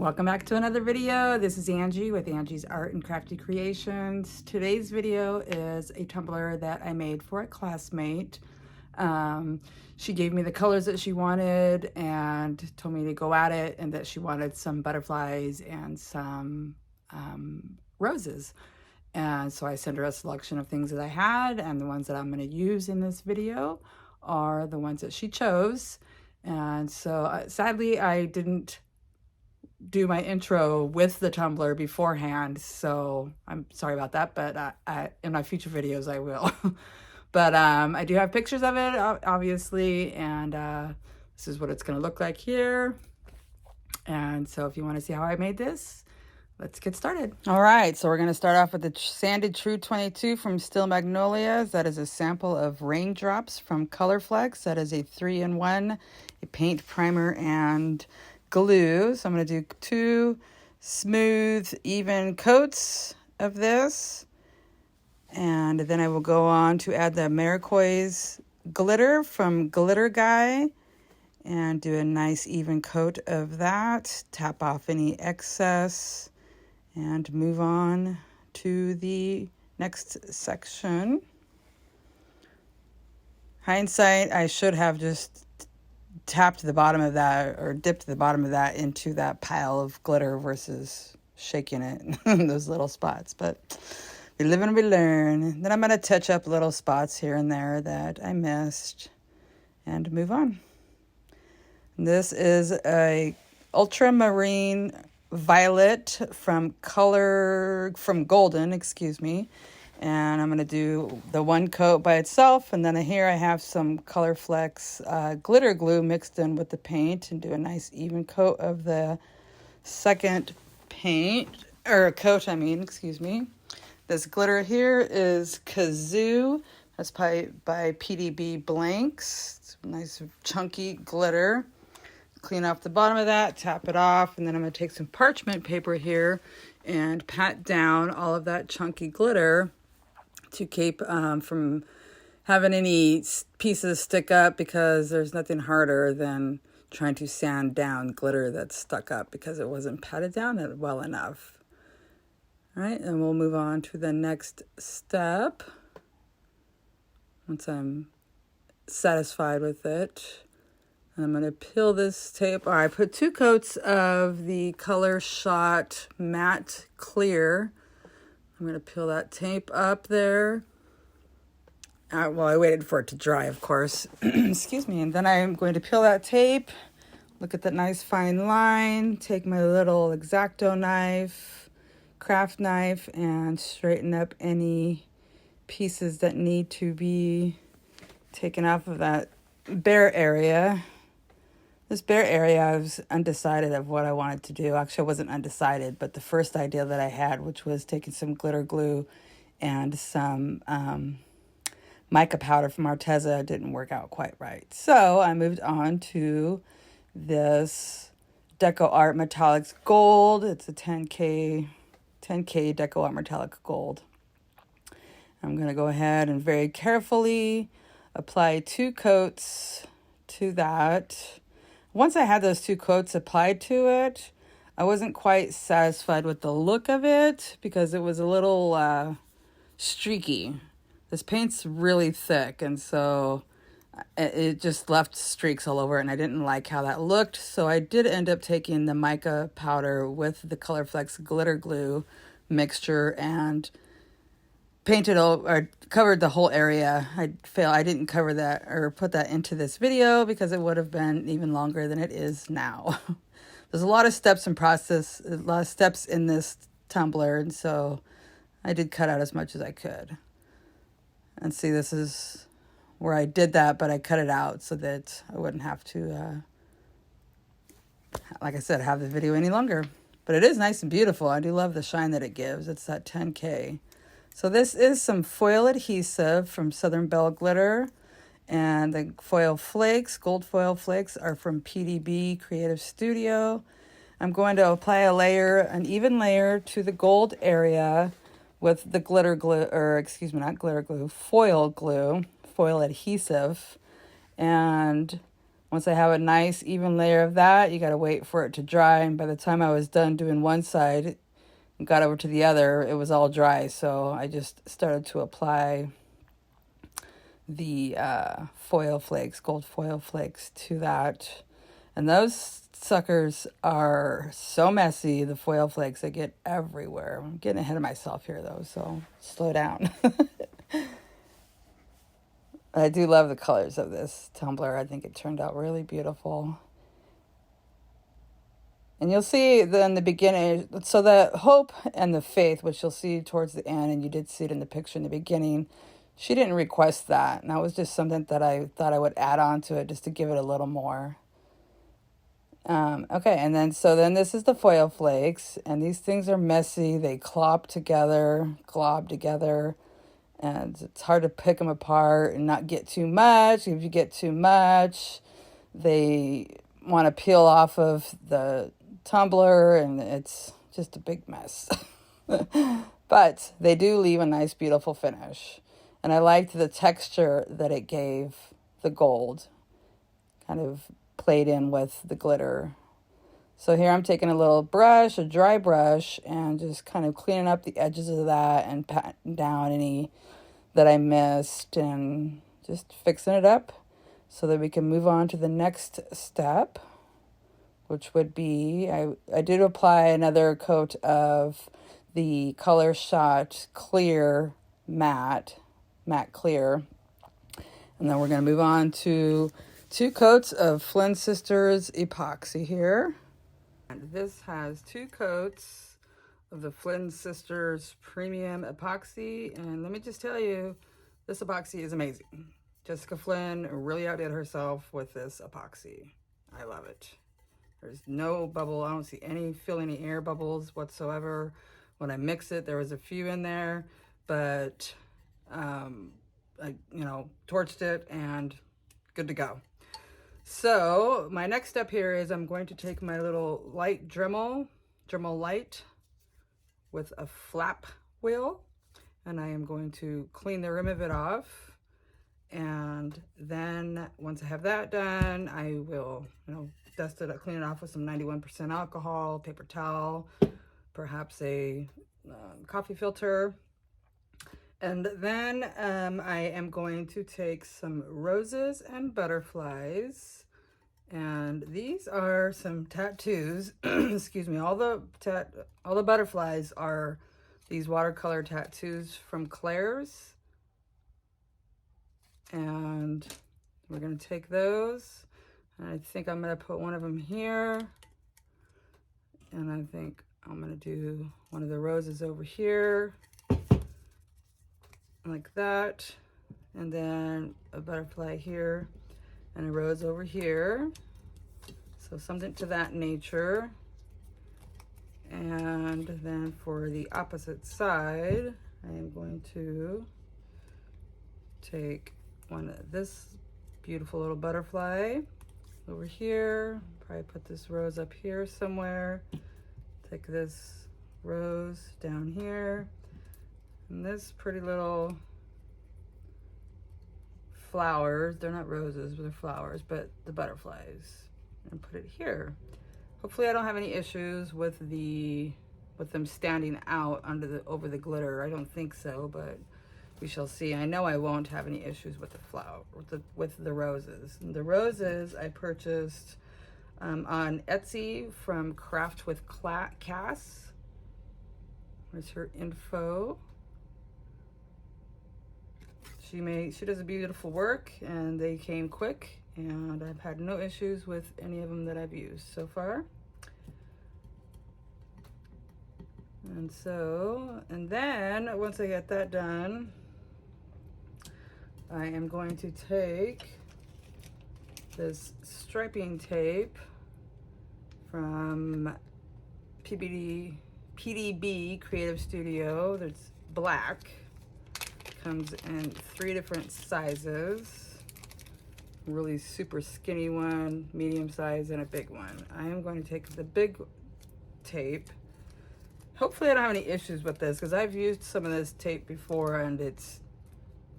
Welcome back to another video. This is Angie with Angie's Art and Crafty Creations. Today's video is a tumbler that I made for a classmate. She gave me the colors that she wanted and told me to go at it, and that she wanted some butterflies and some roses. And so I sent her a selection of things that I had, and the ones that I'm going to use in this video are the ones that she chose. And so sadly, I didn't do my intro with the tumbler beforehand, so I'm sorry about that, but in my future videos I will. But I do have pictures of it, obviously, and this is what it's going to look like here. And so if you want to see how I made this, let's get started. All right, so we're going to start off with the Sanded True 22 from Still Magnolias. That is a sample of Raindrops from ColorFix. That is a 3-in-1, a paint, primer, and glue. So I'm going to do 2 smooth, even coats of this. And then I will go on to add the Merquoise glitter from Glitter Guy and do a nice even coat of that. Tap off any excess and move on to the next section. Hindsight, I should have just tapped the bottom of that, or dipped the bottom of that into that pile of glitter versus shaking it in those little spots. But we live and we learn. Then I'm going to touch up little spots here and there that I missed and move on. This is a ultramarine violet from Golden, excuse me. And I'm going to do the one coat by itself. And then here I have some ColorFix glitter glue mixed in with the paint, and do a nice even coat of the second coat, excuse me. This glitter here is Kazoo. That's by PDB Blanks. It's nice chunky glitter. Clean off the bottom of that, tap it off, and then I'm going to take some parchment paper here and pat down all of that chunky glitter to keep from having any pieces stick up, because there's nothing harder than trying to sand down glitter that's stuck up because it wasn't patted down well enough. All right, and we'll move on to the next step once I'm satisfied with it. I'm going to peel this tape. I put 2 coats of the Color Shot Matte Clear. I'm going to peel that tape up there. Well, I waited for it to dry, of course. Excuse me. And then I'm going to peel that tape. Look at that nice fine line. Take my little X-Acto knife, craft knife, and straighten up any pieces that need to be taken off of that bare area. This bare area, I was undecided of what I wanted to do. Actually, I wasn't undecided, but the first idea that I had, which was taking some glitter glue and some mica powder from Arteza, didn't work out quite right. So I moved on to this Deco Art Metallics Gold. It's a 10K Deco Art Metallic Gold. I'm going to go ahead and very carefully apply 2 coats to that. Once I had those 2 coats applied to it, I wasn't quite satisfied with the look of it because it was a little streaky. This paint's really thick, and so it just left streaks all over it, and I didn't like how that looked. So I did end up taking the mica powder with the ColorFix glitter glue mixture and painted or covered the whole area. I didn't cover that or put that into this video because it would have been even longer than it is now. There's a lot of steps in process, a lot of steps in this tumbler, and so I did cut out as much as I could. And see, this is where I did that, but I cut it out so that I wouldn't have to, like I said, have the video any longer. But it is nice and beautiful. I do love the shine that it gives. It's that 10K. So this is some foil adhesive from Southern Belle Glitter, and the foil flakes, gold foil flakes, are from PDB Creative Studio. I'm going to apply an even layer to the gold area with the glitter glue, or excuse me, not glitter glue, foil glue, foil adhesive. And Once I have a nice even layer of that, you got to wait for it to dry. And by the time I was done doing one side and got over to the other, it was all dry. So I just started to apply the foil flakes, gold foil flakes to that. And those suckers are so messy, the foil flakes, they get everywhere. I'm getting ahead of myself here though, so slow down. I do love the colors of this tumbler. I think it turned out really beautiful. And you'll see in the beginning, so the hope and the faith, which you'll see towards the end, and you did see it in the picture in the beginning, she didn't request that. And that was just something that I thought I would add on to it just to give it a little more. Okay, and then this is the foil flakes, and these things are messy. They glob together, and it's hard to pick them apart and not get too much. If you get too much, they want to peel off of the tumbler, and it's just a big mess. But they do leave a nice, beautiful finish. And I liked the texture that it gave the gold, kind of played in with the glitter. So here I'm taking a little brush, a dry brush, and just kind of cleaning up the edges of that and patting down any that I missed and just fixing it up so that we can move on to the next step, which would be, I did apply another coat of the Color Shot Clear Matte Clear. And then we're going to move on to 2 coats of Flynn Sisters Epoxy here. And this has 2 coats of the Flynn Sisters Premium Epoxy. And let me just tell you, this epoxy is amazing. Jessica Flynn really outdid herself with this epoxy. I love it. There's no bubble. I don't see feel any air bubbles whatsoever. When I mix it, there was a few in there, but I torched it and good to go. So my next step here is I'm going to take my little light Dremel light with a flap wheel, and I am going to clean the rim of it off. And then once I have that done, I will, dust it, clean it off with some 91% alcohol, paper towel, perhaps a coffee filter. And then I am going to take some roses and butterflies. And these are some tattoos. Excuse me. All the butterflies are these watercolor tattoos from Claire's. And we're going to take those. And I think I'm going to put one of them here. And I think I'm going to do one of the roses over here. Like that, and then a butterfly here and a rose over here, so something to that nature. And then for the opposite side, I am going to take one of this beautiful little butterfly over here, probably put this rose up here somewhere, take this rose down here, and this pretty little flowers, they're not roses, but they're flowers, but the butterflies, and put it here. Hopefully I don't have any issues with them standing out over the glitter. I don't think so, but we shall see. I know I won't have any issues with with the roses. And the roses I purchased on Etsy from Craft with Cass. There's her info. She does a beautiful work, and they came quick, and I've had no issues with any of them that I've used so far. And then once I get that done, I am going to take this striping tape from PDB Creative Studio. That's black. Comes in 3 different sizes. Really super skinny one, medium size, and a big one. I am going to take the big tape. Hopefully I don't have any issues with this, because I've used some of this tape before and it's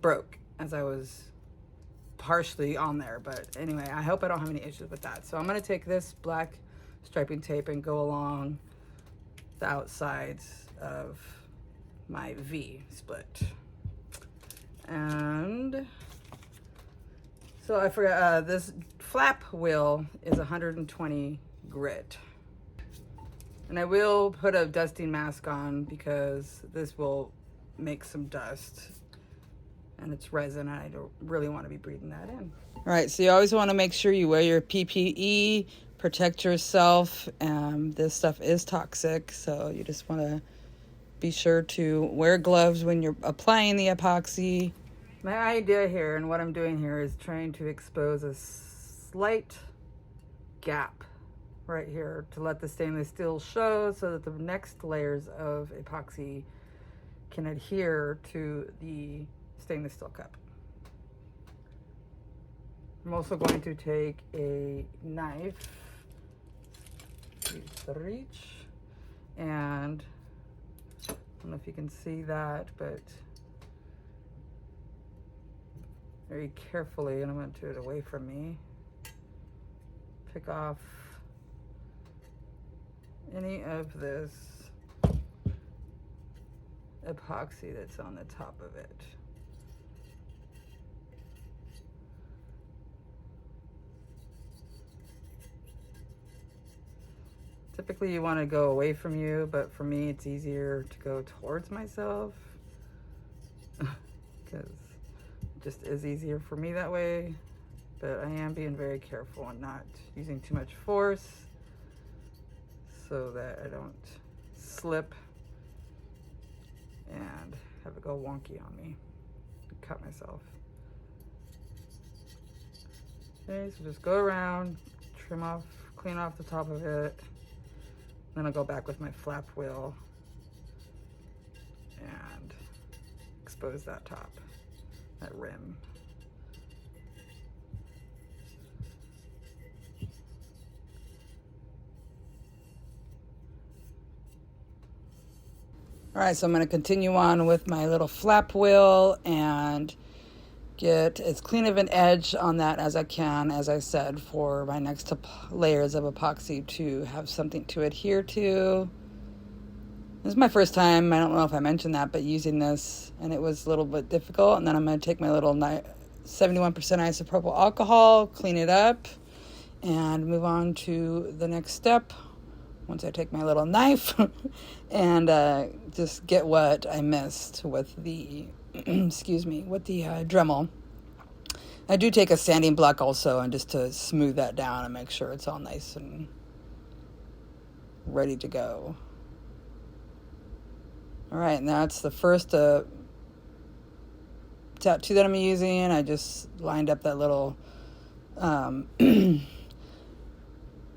broke as I was partially on there, but anyway, I hope I don't have any issues with that. So I'm gonna take this black striping tape and go along the outsides of my V split. And so I forgot, this flap wheel is 120 grit. And I will put a dusting mask on because this will make some dust. And it's resin, and I don't really want to be breathing that in. All right, so you always want to make sure you wear your PPE, protect yourself. This stuff is toxic, so you just want to be sure to wear gloves when you're applying the epoxy. My idea here and what I'm doing here is trying to expose a slight gap right here to let the stainless steel show so that the next layers of epoxy can adhere to the stainless steel cup. I'm also going to take a knife, use the reach, and I don't know if you can see that, but very carefully, and I'm going to do it away from me, pick off any of this epoxy that's on the top of it. Typically you want to go away from you, but for me it's easier to go towards myself because it just is easier for me that way. But I am being very careful and not using too much force so that I don't slip and have it go wonky on me and cut myself. Okay, so just go around, trim off, clean off the top of it. Then I'll go back with my flap wheel and expose that top, that rim. All right, so I'm going to continue on with my little flap wheel and get as clean of an edge on that as I can, as I said, for my next layers of epoxy to have something to adhere to. This is my first time, I don't know if I mentioned that, but using this, and it was a little bit difficult. And then I'm going to take my little 71% isopropyl alcohol, clean it up, and move on to the next step. Once I take my little knife and just get what I missed with the excuse me, with the Dremel. I do take a sanding block also, and just to smooth that down and make sure it's all nice and ready to go. All right, and that's the first tattoo that I'm using. I just lined up that little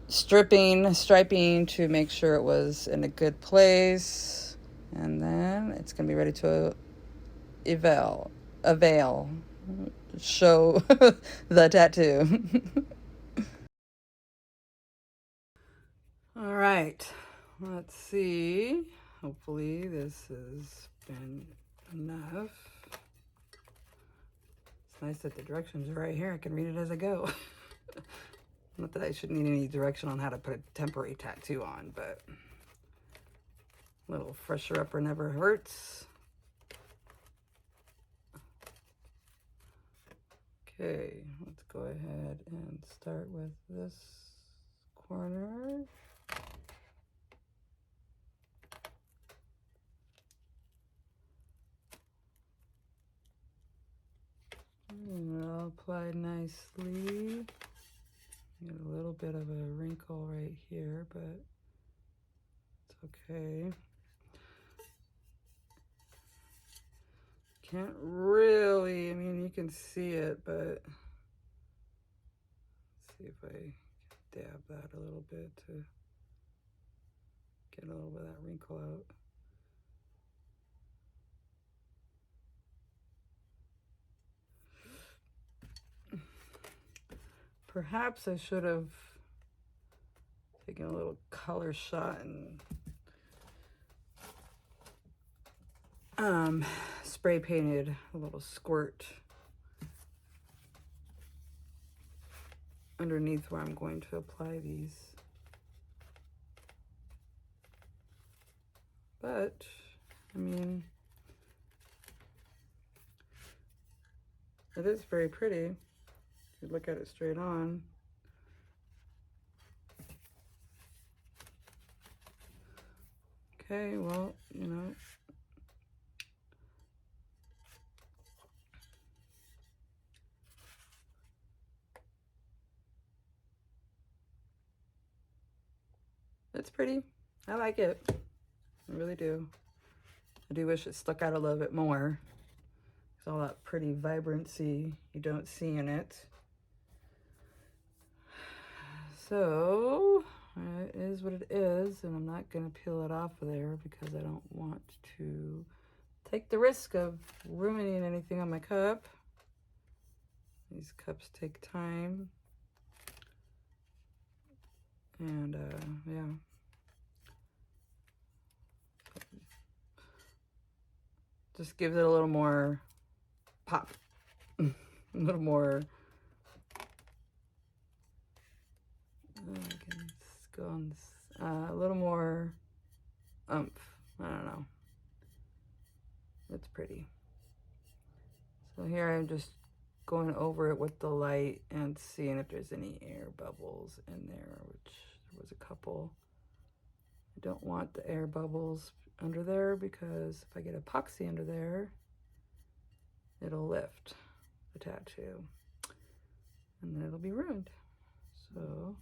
striping to make sure it was in a good place, and then it's gonna be ready to show the tattoo. All right, let's see. Hopefully this has been enough. It's nice that the directions are right here. I can read it as I go. Not that I should need any direction on how to put a temporary tattoo on, but a little fresher upper never hurts. Okay, let's go ahead and start with this corner. And it'll apply nicely. Get a little bit of a wrinkle right here, but it's okay. Can't really, I mean, you can see it, but let's see if I dab that a little bit to get a little bit of that wrinkle out. Perhaps I should have taken a little color shot and spray painted a little squirt underneath where I'm going to apply these. But, I mean, it is very pretty. If you look at it straight on. Okay, well, you know. It's pretty. I like it. I really do. I do wish it stuck out a little bit more. It's all that pretty vibrancy you don't see in it. So, it is what it is, and I'm not going to peel it off of there because I don't want to take the risk of ruining anything on my cup. These cups take time. And, yeah. Just gives it a little more pop. A little more... I can go on this, a little more oomph. I don't know. It's pretty. So here I'm just going over it with the light and seeing if there's any air bubbles in there, which there was a couple. I don't want the air bubbles under there because if I get epoxy under there, it'll lift the tattoo and then it'll be ruined. So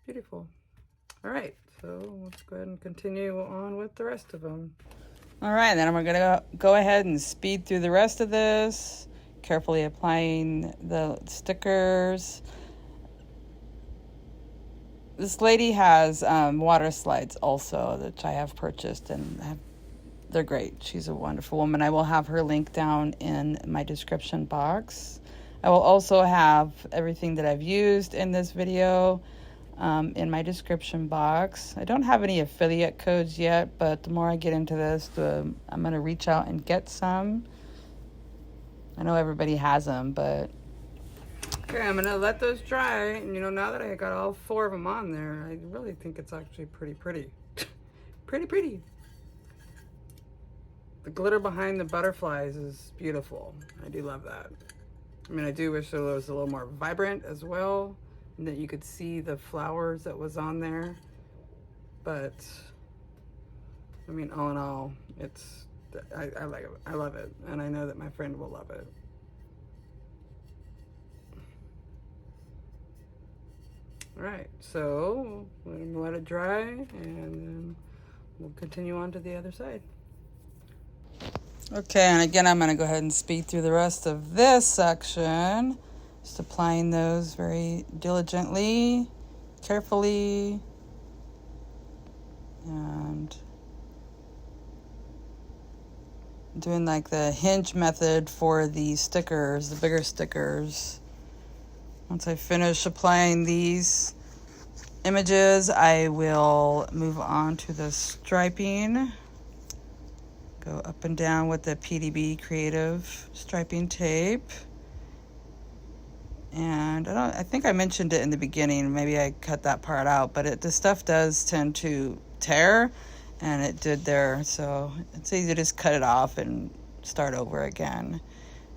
beautiful. All right, so let's go ahead and continue on with the rest of them. All right, then I'm gonna go ahead and speed through the rest of this, carefully applying the stickers. This lady has water slides also, which I have purchased, and they're great. She's a wonderful woman. I will have her link down in my description box. I will also have everything that I've used in this video in my description box. I don't have any affiliate codes yet, but the more I get into this, I'm going to reach out and get some. I know everybody has them, but... Okay, I'm going to let those dry. And, you know, now that I got all 4 of them on there, I really think it's actually pretty. Pretty. The glitter behind the butterflies is beautiful. I do love that. I mean, I do wish it was a little more vibrant as well, and that you could see the flowers that was on there. But, I mean, all in all, it's, I like it. I love it. And I know that my friend will love it. All right, so let it dry, and then we'll continue on to the other side. Okay, and again, I'm going to go ahead and speed through the rest of this section. Just applying those very diligently, carefully, and doing like the hinge method for the stickers, the bigger stickers. Once I finish applying these images, I will move on to the striping. Go up and down with the PDB Creative striping tape. And I think I mentioned it in the beginning. Maybe I cut that part out, but the stuff does tend to tear, and it did there. So it's easy to just cut it off and start over again.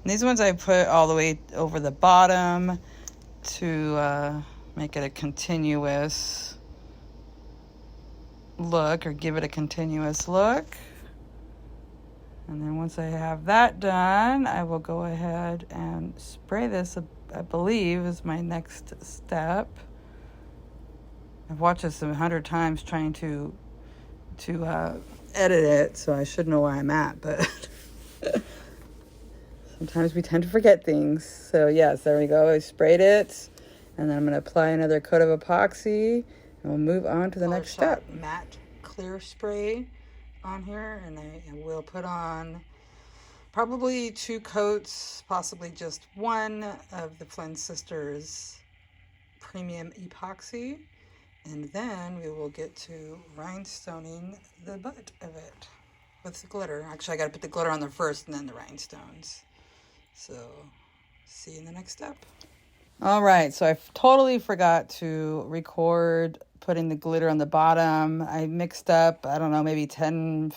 And these ones I put all the way over the bottom to make it a continuous look, or give it a continuous look. And then once I have that done, I will go ahead and spray this, I believe, is my next step. I've watched this 100 times trying to edit it, so I should know where I'm at, but sometimes we tend to forget things. So yes, there we go. I sprayed it, and then I'm going to apply another coat of epoxy, and we'll move on to the next step. Matte clear spray on here, and I will put on probably 2 coats, possibly just one, of the Flynn Sisters premium epoxy, and then we will get to rhinestoning the butt of it with the glitter. Actually, I got to put the glitter on there first and then the rhinestones. So see you in the next step. All right, so I totally forgot to record putting the glitter on the bottom. I mixed up, I don't know, maybe 10,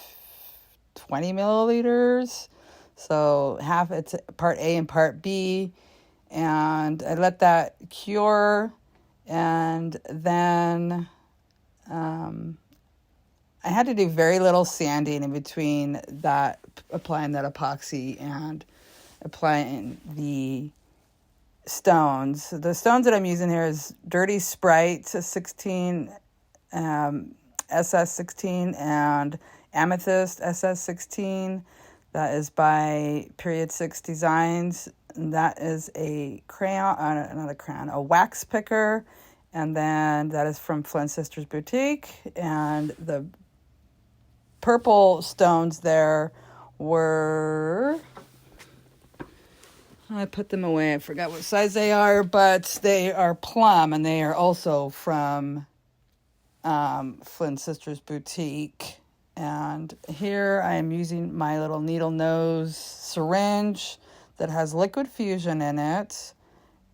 20 milliliters. So half, it's part A and part B. And I let that cure. And then I had to do very little sanding in between that, applying that epoxy and applying the stones. The stones that I'm using here is Dirty Sprite 16, SS16, and Amethyst SS16. That is by Period 6 Designs. And that is a crayon, not a crayon, a wax picker. And then that is from Flynn Sisters Boutique. And the purple stones there were, I put them away. I forgot what size they are, but they are plum, and they are also from Flynn Sisters Boutique. And here I am using my little needle nose syringe that has liquid fusion in it.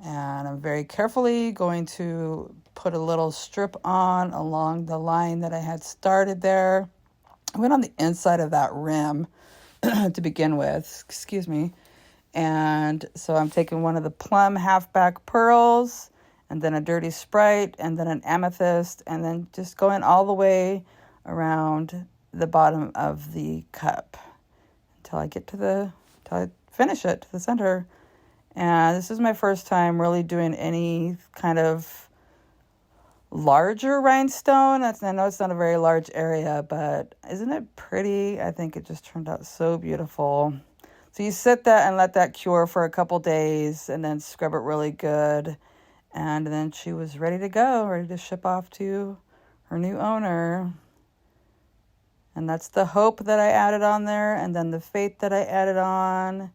And I'm very carefully going to put a little strip on along the line that I had started there. I went on the inside of that rim to begin with, excuse me. And so I'm taking one of the plum halfback pearls, and then a Dirty Sprite, and then an amethyst, and then just going all the way around the bottom of the cup until I get until I finish it to the center. And this is my first time really doing any kind of larger rhinestone. I know it's not a very large area, but isn't it pretty? I think it just turned out so beautiful. So you sit that and let that cure for a couple days and then scrub it really good. And then she was ready to go, ready to ship off to her new owner. And that's the hope that I added on there, and then the faith that I added on.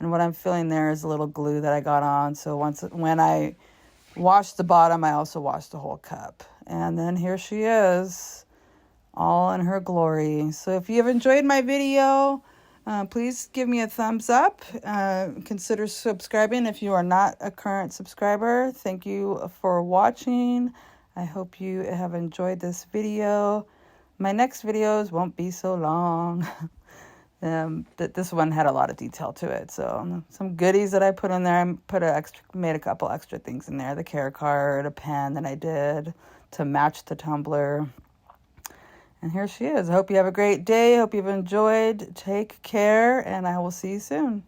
And what I'm feeling there is a little glue that I got on. So when I washed the bottom, I also washed the whole cup. And then here she is, all in her glory. So if you have enjoyed my video, please give me a thumbs up. Consider subscribing if you are not a current subscriber. Thank you for watching. I hope you have enjoyed this video. My next videos won't be so long. This one had a lot of detail to it. So some goodies that I put in there. I made a couple extra things in there. The care card, a pen that I did to match the tumbler. And here she is. I hope you have a great day. Hope you've enjoyed. Take care, and I will see you soon.